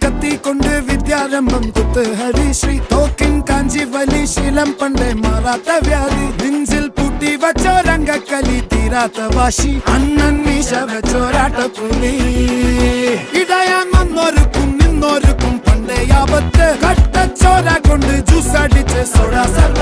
കത്തി കൊണ്ട് വിദ്യാരംഭം കുത്ത് ഹരിശ്രീ തോക്കിൻ കാഞ്ചി വലി ശീലം പണ്ടേ മാറാത്ത വ്യാധി നെഞ്ചിൽ പൂട്ടി വച്ചോരംഗക്കലി തീരാത്ത വാശി അണ്ണൻ മീശ വെച്ചോരാട്ട പുലി ഇടയാൻ വന്നോർക്കും നിന്നോർക്കും പണ്ടേ ആപത്ത് കട്ടച്ചോര കൊണ്ട് ജ്യൂസ് അടിച്ച് സോഡ സർവ